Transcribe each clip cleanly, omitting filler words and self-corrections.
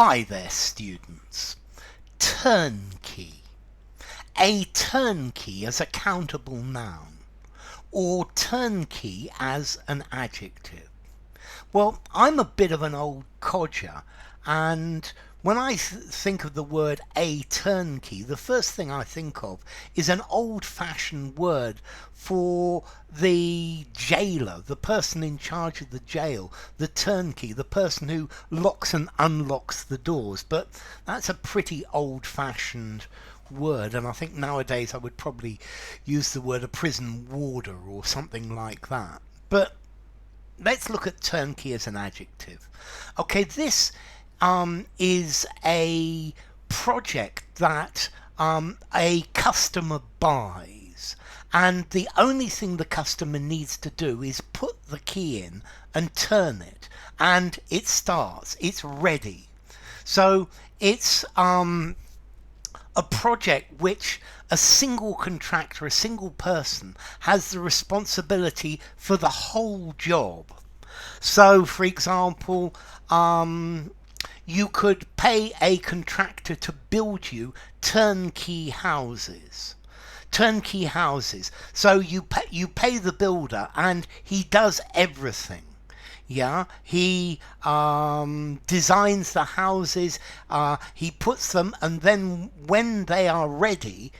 Hi there, students. Turnkey. A turnkey as a countable noun, or turnkey as an adjective. Well, I'm a bit of an old codger, and when I think of the word a turnkey, the first thing I think of is an old-fashioned word for the jailer, the person in charge of the jail, the turnkey, the person who locks and unlocks the doors. But that's a pretty old-fashioned word, and I think nowadays I would probably use the word a prison warder or something like that. But let's look at turnkey as an adjective. Okay, this is a project that a customer buys, and the only thing the customer needs to do is put the key in and turn it, and it starts, it's ready. So it's a project which a single contractor, a single person, has the responsibility for the whole job. So, for example, you could pay a contractor to build you turnkey houses. Turnkey houses. So you pay the builder, and he does everything. Yeah, he designs the houses, he puts them, and then when they are ready,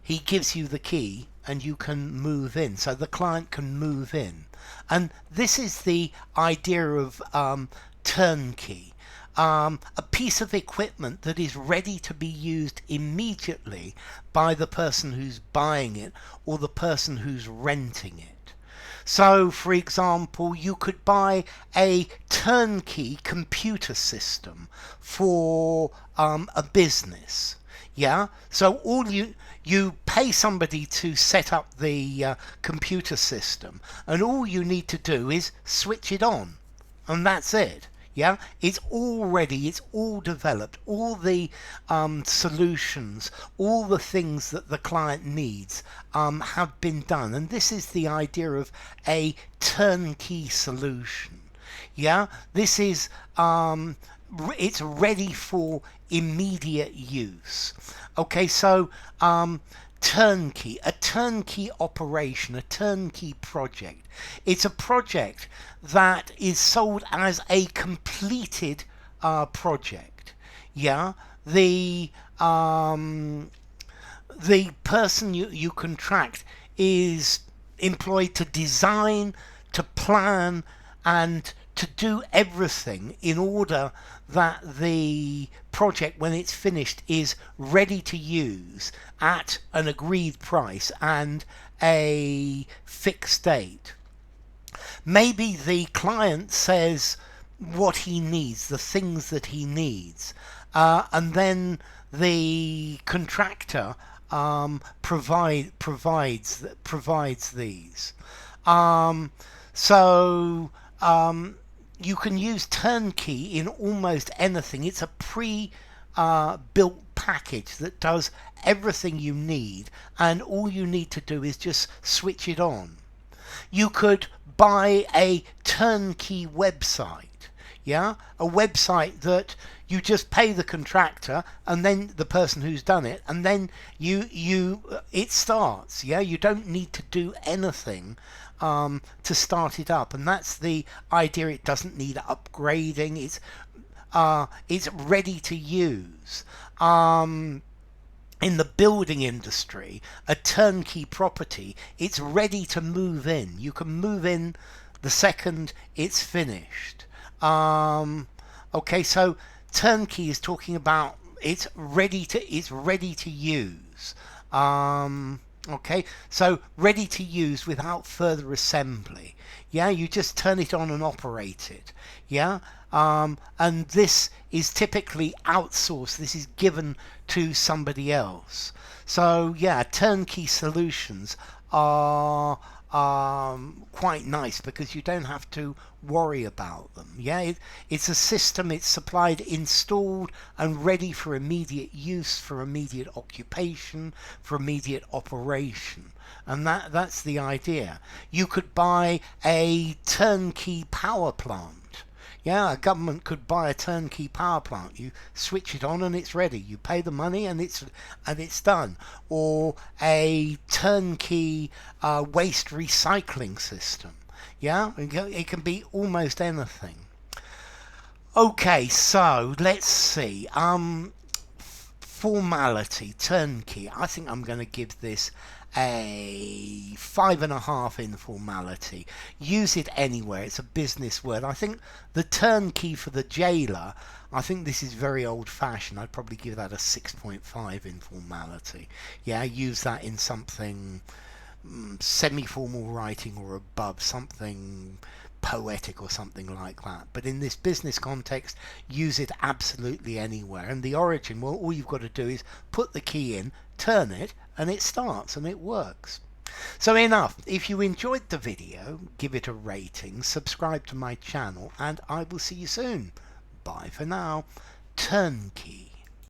he gives you the key and you can move in. So the client can move in. And this is the idea of turnkey. A piece of equipment that is ready to be used immediately by the person who's buying it or the person who's renting it. So, for example, you could buy a turnkey computer system for a business. Yeah, so you pay somebody to set up the computer system, and all you need to do is switch it on, and that's it. Yeah, it's all ready, it's all developed, all the solutions, all the things that the client needs have been done. And this is the idea of a turnkey solution. Yeah, this is it's ready for immediate use. Okay, so turnkey, a turnkey operation, a turnkey project. It's a project that is sold as a completed project. Yeah, the person you contract is employed to design, to plan, and to do everything in order that the project, when it's finished, is ready to use at an agreed price and a fixed date. Maybe the client says what he needs, the things that he needs, and then the contractor provides these. You can use turnkey in almost anything. It's a pre-built package that does everything you need, and all you need to do is just switch it on. You could buy a turnkey website. Yeah, a website that you just pay the contractor and then the person who's done it, and then it starts. Yeah, you don't need to do anything to start it up, and that's the idea. It doesn't need upgrading. It's ready to use. In the building industry, a turnkey property, it's ready to move in. You can move in the second it's finished. Okay, so turnkey is talking about it's ready to use. Okay, so ready to use without further assembly. Yeah, you just turn it on and operate it. Yeah, and this is typically outsourced. This is given to somebody else. So yeah, turnkey solutions are quite nice because you don't have to worry about them. Yeah, it's a system, it's supplied, installed, and ready for immediate use, for immediate occupation, for immediate operation. And that's the idea. You could buy a turnkey power plant. Yeah, a government could buy a turnkey power plant. You switch it on and it's ready. You pay the money and it's done. Or a turnkey waste recycling system. Yeah, it can be almost anything. Okay, so let's see. Formality, turnkey. I think I'm going to give this a 5.5 in formality. Use it anywhere. It's a business word. I think the turnkey for the jailer, I think this is very old fashioned. I'd probably give that a 6.5 in formality. Yeah, use that in something semi-formal writing or above, something poetic or something like that. But in this business context, use it absolutely anywhere. And the origin, well, all you've got to do is put the key in, turn it, and it starts and it works. So enough. If you enjoyed the video, give it a rating, subscribe to my channel, and I will see you soon. Bye for now. Turnkey.